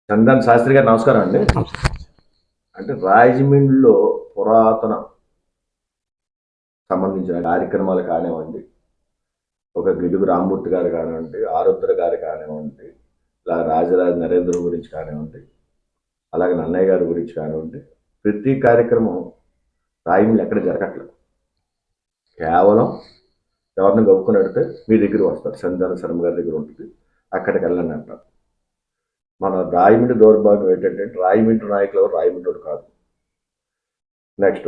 చందన్ శాస్త్రి గారు నమస్కారం అండి. అంటే రాజమండ్రిలో పురాతన సంబంధించిన కార్యక్రమాలు కానివ్వండి, ఒక గిడుగు రామ్మూర్తి గారు కానివ్వండి, ఆరుద్ర గారు కానివ్వండి, ఇలా రాజరాజ నరేంద్ర గురించి కానివ్వండి, అలాగే నన్నయ్య గారి గురించి కానివ్వండి, ప్రతి కార్యక్రమం రాజమండ్రి ఎక్కడ జరగట్లేదు. కేవలం ఎవరిని గొప్పకొని అడితే మీ దగ్గర వస్తారు, చందన శర్మ గారి దగ్గర ఉంటుంది, అక్కడికి వెళ్ళండి అంటారు. మన రాయమండ్రి దౌర్భాగ్యం ఏంటంటే రాయమండ్రి నాయకులు ఎవరు రాయమండ్రి కాదు. నెక్స్ట్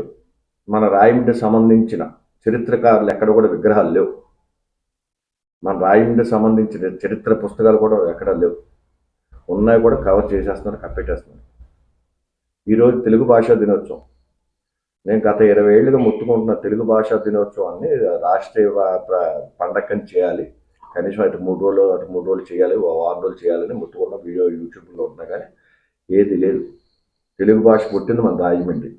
మన రాయమండ్రికి సంబంధించిన చరిత్రకారులు ఎక్కడ కూడా విగ్రహాలు లేవు. మన రాయమండ్రికి సంబంధించిన చరిత్ర పుస్తకాలు కూడా ఎక్కడ లేవు. ఉన్నాయి కూడా కవర్ చేసేస్తున్నారు, కప్పెట్టేస్తున్నారు. ఈరోజు తెలుగు భాషా దినోత్సవం. నేను గత 20 ఏళ్ళుగా మొత్తుకుంటున్న తెలుగు భాషా దినోత్సవాన్ని రాష్ట్రీయ పండగని చేయాలి, కనీసం అటు 3 రోజులు చేయాలి, 6 రోజులు చేయాలని ముట్టుకున్న వీడియో యూట్యూబ్లో ఉన్నా కానీ ఏది లేదు. తెలుగు భాష పుట్టింది మన రాజమండ్రి.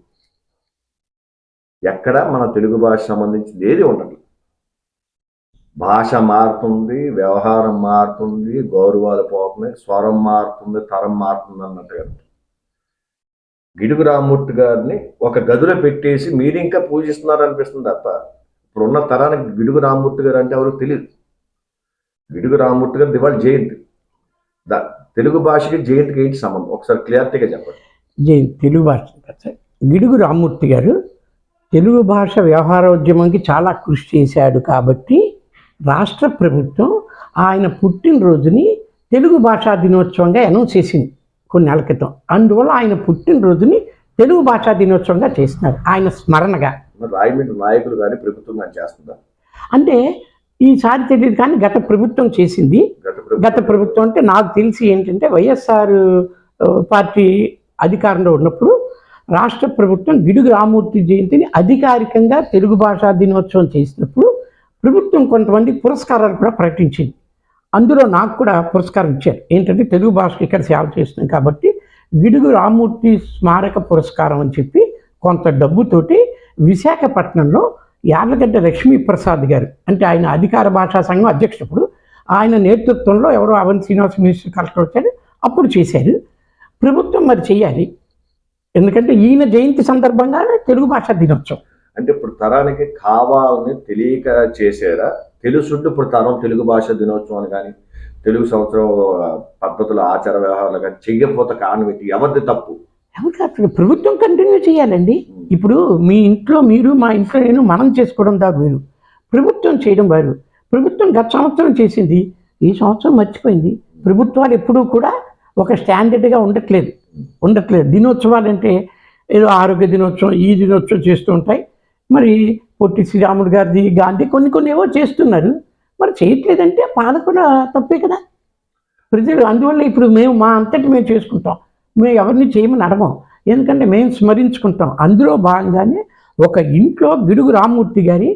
ఎక్కడ మన తెలుగు భాష సంబంధించింది ఏది ఉండదు. భాష మారుతుంది, వ్యవహారం మారుతుంది, గౌరవాలు పోతున్నాయి, స్వరం మారుతుంది, తరం మారుతుంది అన్నట్టుగా. గిడుగు రామ్మూర్తి గారిని ఒక గదిలో పెట్టేసి మీరు ఇంకా పూజిస్తున్నారు అనిపిస్తుంది తప్ప ఇప్పుడున్న తరానికి గిడుగు రామ్మూర్తి గారు అంటే ఎవరికి తెలియదు. గిడుగు రామ్మూర్తి గారు దివాళి జయంతి. తెలుగు భాషకి జయంతికి ఏంటి సంబంధం ఒకసారి క్లియారిటీగా చెప్పండి. తెలుగు భాష గిడుగు రామ్మూర్తి గారు తెలుగు భాష వ్యవహారోద్యమంకి చాలా కృషి చేశాడు కాబట్టి రాష్ట్ర ప్రభుత్వం ఆయన పుట్టినరోజుని తెలుగు భాషా దినోత్సవంగా అనౌన్స్ చేసింది కొన్ని నెలల క్రితం. అందువల్ల ఆయన పుట్టినరోజుని తెలుగు భాషా దినోత్సవంగా చేస్తున్నారు, ఆయన స్మరణగా. రాయమండ్రి నాయకులు కానీ ప్రభుత్వం కానీ చేస్తుందా అంటే ఈసారి తెలియదు కానీ గత ప్రభుత్వం చేసింది. గత ప్రభుత్వం అంటే నాకు తెలిసి ఏంటంటే వైఎస్ఆర్ పార్టీ అధికారంలో ఉన్నప్పుడు రాష్ట్ర ప్రభుత్వం గిడుగు రామ్మూర్తి జయంతిని అధికారికంగా తెలుగు భాషా దినోత్సవం చేసినప్పుడు ప్రభుత్వం కొంతమంది పురస్కారాలు కూడా ప్రకటించింది. అందులో నాకు కూడా పురస్కారం ఇచ్చారు. ఏంటంటే తెలుగు భాషకి ఇక్కడ సేవ చేస్తున్నాం కాబట్టి గిడుగు రామ్మూర్తి స్మారక పురస్కారం అని చెప్పి కొంత డబ్బుతోటి విశాఖపట్నంలో యార్లగడ్డ లక్ష్మీప్రసాద్ గారు, అంటే ఆయన అధికార భాషా సంఘం అధ్యక్షుడు, ఆయన నేతృత్వంలో ఎవరో అవన్ శ్రీనివాస్ మినిస్టర్ కలెక్టర్ వచ్చారు, అప్పుడు చేశారు. ప్రభుత్వం మరి చేయాలి, ఎందుకంటే ఈయన జయంతి సందర్భంగా తెలుగు భాషా దినోత్సవం. అంటే ఇప్పుడు తరానికి కావాలని తెలియక చేశారా? తెలుసుంటే ఇప్పుడు తరం తెలుగు భాష దినోత్సవం అని కానీ తెలుగు సంవత్సరం పద్ధతుల ఆచార వ్యవహారాలు కానీ చెయ్యకపోతే కారణం ఏంటి? ఎవరిది తప్పు? ఎవరికి? ప్రభుత్వం కంటిన్యూ చేయాలండి. ఇప్పుడు మీ ఇంట్లో మీరు, మా ఇంట్లో నేను, మనం చేసుకోవడం దాకా వేరు, ప్రభుత్వం చేయడం వేరు. ప్రభుత్వం గత సంవత్సరం చేసింది, ఈ సంవత్సరం మర్చిపోయింది. ప్రభుత్వాలు ఎప్పుడూ కూడా ఒక స్టాండర్డ్గా ఉండట్లేదు. దినోత్సవాలు అంటే ఏదో ఆరోగ్య దినోత్సవం, ఈ దినోత్సవం చేస్తూ ఉంటాయి. మరి పొట్టి శ్రీరాముడు గారిది, గాంధీ కొన్ని ఏవో చేస్తున్నారు. మరి చేయట్లేదంటే పాలకుల తప్పే కదా. ప్రజలు అందువల్ల ఇప్పుడు మేము మా అంతటి మేము చేసుకుంటాం, మేము ఎవరిని చేయమని అడగం, ఎందుకంటే మేము స్మరించుకుంటాం. అందులో భాగంగానే ఒక ఇంట్లో గిడుగు రామ్మూర్తి గారి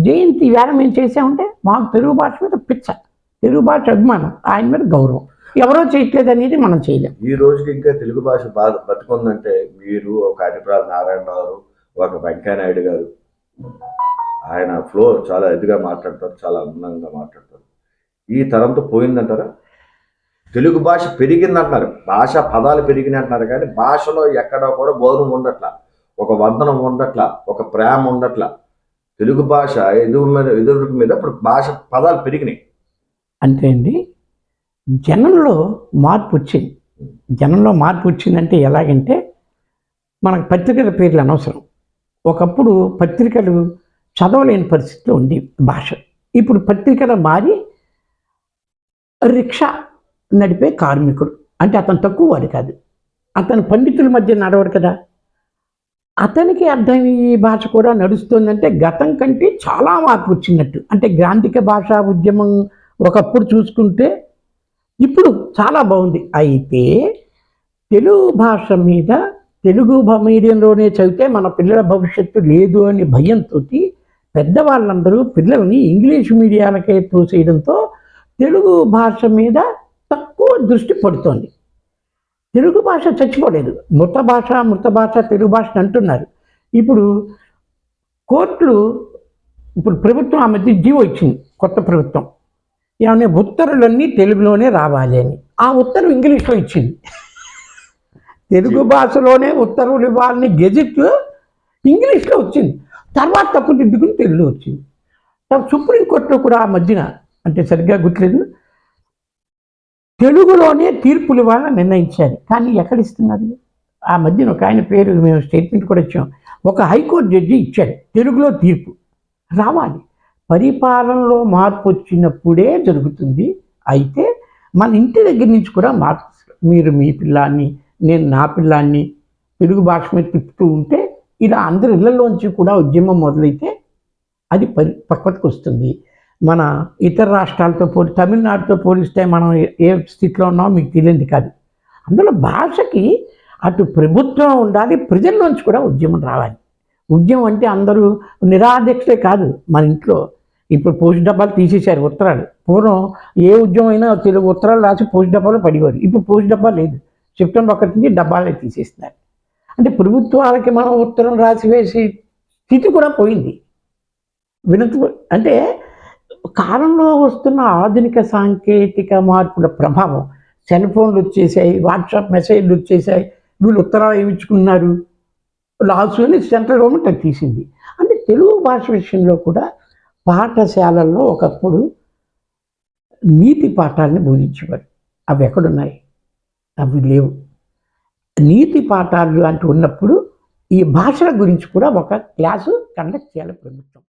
జయంతి వేళ మేము చేసామంటే మాకు తెలుగు భాష మీద పిచ్చ, తెలుగు భాష అభిమానం, ఆయన మీద గౌరవం. ఎవరో చేయట్లేదు అనేది మనం చేయలేం. ఈ రోజుకి ఇంకా తెలుగు భాష బతుకుందంటే మీరు, ఒక అనిప్రాల నారాయణరావు, ఒక వెంకయ్యనాయుడు గారు, ఆయన ఫ్లో చాలా ఎదుగా మాట్లాడతారు, చాలా అందంగా మాట్లాడతారు. ఈ తరంతో పోయిందంటారా? తెలుగు భాష పెరిగిందంటున్నారు, భాష పదాలు పెరిగినాయి అంటున్నారు, కానీ భాషలో ఎక్కడో కూడా గౌరవం ఉండట్లా, ఒక వందనం ఉండట్లా, ఒక ప్రేమ ఉండట్లా. తెలుగు భాష ఎదురు మీద ఇప్పుడు భాష పదాలు పెరిగినాయి. అంతే అండి, జనంలో మార్పు వచ్చింది. మార్పు వచ్చిందంటే ఎలాగంటే మనకు పత్రికల పేర్లు అనవసరం. ఒకప్పుడు పత్రికలు చదవలేని పరిస్థితిలో ఉంది భాష. ఇప్పుడు పత్రికలు మారి రిక్షా నడిపే కార్మికుడు అంటే అతను తక్కువ వాడు కాదు, అతను పండితుల మధ్య నడవడు కదా, అతనికి అర్థమయ్యే భాష కూడా నడుస్తుందంటే గతం కంటే చాలా మార్పు వచ్చినట్టు. అంటే గ్రాంధిక భాషా ఉద్యమం ఒకప్పుడు చూసుకుంటే ఇప్పుడు చాలా బాగుంది. అయితే తెలుగు భాష మీద తెలుగు మీడియంలోనే చదివితే మన పిల్లల భవిష్యత్తు లేదు అని భయంతో పెద్దవాళ్ళందరూ పిల్లల్ని ఇంగ్లీష్ మీడియాలకే తోసేయడంతో తెలుగు భాష మీద తక్కువ దృష్టి పడుతోంది. తెలుగు భాష చచ్చిపోలేదు, మృత భాష తెలుగు భాషను అంటున్నారు. ఇప్పుడు కోర్టులు, ఇప్పుడు ప్రభుత్వం ఆ మధ్య జీవో ఇచ్చింది, కొత్త ప్రభుత్వం, ఏమన్నా ఉత్తర్వులన్నీ తెలుగులోనే రావాలి అని. ఆ ఉత్తర్వు ఇంగ్లీష్లో ఇచ్చింది. తెలుగు భాషలోనే ఉత్తర్వులు ఇవ్వాలని గెజెట్ ఇంగ్లీష్లో వచ్చింది. తర్వాత తప్పు దిద్దుకుని తెలుగులో వచ్చింది. సుప్రీంకోర్టులో కూడా ఆ మధ్యన, అంటే సరిగ్గా గుర్తులేదు, తెలుగులోనే తీర్పులు ఇవ్వాలని నిర్ణయించారు. కానీ ఎక్కడ ఇస్తున్నారు? ఆ మధ్యన ఒక ఆయన పేరు మేము స్టేట్మెంట్ కూడా ఇచ్చాం. ఒక హైకోర్టు జడ్జి ఇచ్చాడు తీరుగులో తీర్పు రావాలి. పరిపాలనలో మార్పు వచ్చినప్పుడే జరుగుతుంది. అయితే మన ఇంటి దగ్గర నుంచి కూడా మార్పు, మీరు మీ పిల్లాన్ని, నేను నా పిల్లాన్ని తెలుగు భాష మీద తిప్పుతూ ఉంటే ఇలా అందరి ఇళ్లలోంచి కూడా ఉద్యమం మొదలైతే అది పక్కకు వస్తుంది. మన ఇతర రాష్ట్రాలతో తమిళనాడుతో పోలిస్తే మనం ఏ స్థితిలో ఉన్నామో మీకు తెలియదు కాదు. అందులో భాషకి అటు ప్రభుత్వం ఉండాలి, ప్రజల్లోంచి కూడా ఉద్యమం రావాలి. ఉద్యమం అంటే అందరూ నిరాదీక్షే కాదు. మన ఇంట్లో ఇప్పుడు పోస్ట్ డబ్బాలు తీసేశారు, ఉత్తరాలు. పూర్వం ఏ ఉద్యమం అయినా తెలుగు ఉత్తరాలు రాసి పోస్ట్ డబ్బాలో పడేవారు. ఇప్పుడు పోస్ట్ డబ్బా లేదు. సెప్టెంబర్ 1 నుంచి డబ్బాలే తీసేస్తున్నారు. అంటే ప్రభుత్వాలకి మనం ఉత్తరం రాసి వేసి స్థితి కూడా పోయింది. అంటే కాలంలో వస్తున్న ఆధునిక సాంకేతిక మార్పుల ప్రభావం, సెల్ ఫోన్లు వచ్చేసాయి, వాట్సాప్ మెసేజ్లు వచ్చేసాయి, వీళ్ళు ఉత్తరాలు ఏమిచ్చుకున్నారు, లాస్ అని సెంట్రల్ గవర్నమెంట్ అది తీసింది. అంటే తెలుగు భాష విషయంలో కూడా పాఠశాలల్లో ఒకప్పుడు నీతి పాఠాలని బోధించేవారు. అవి ఎక్కడున్నాయి? అవి లేవు. నీతి పాఠాలు అంటూ ఉన్నప్పుడు ఈ భాషల గురించి కూడా ఒక క్లాసు కండక్ట్ చేయాలి ప్రభుత్వం.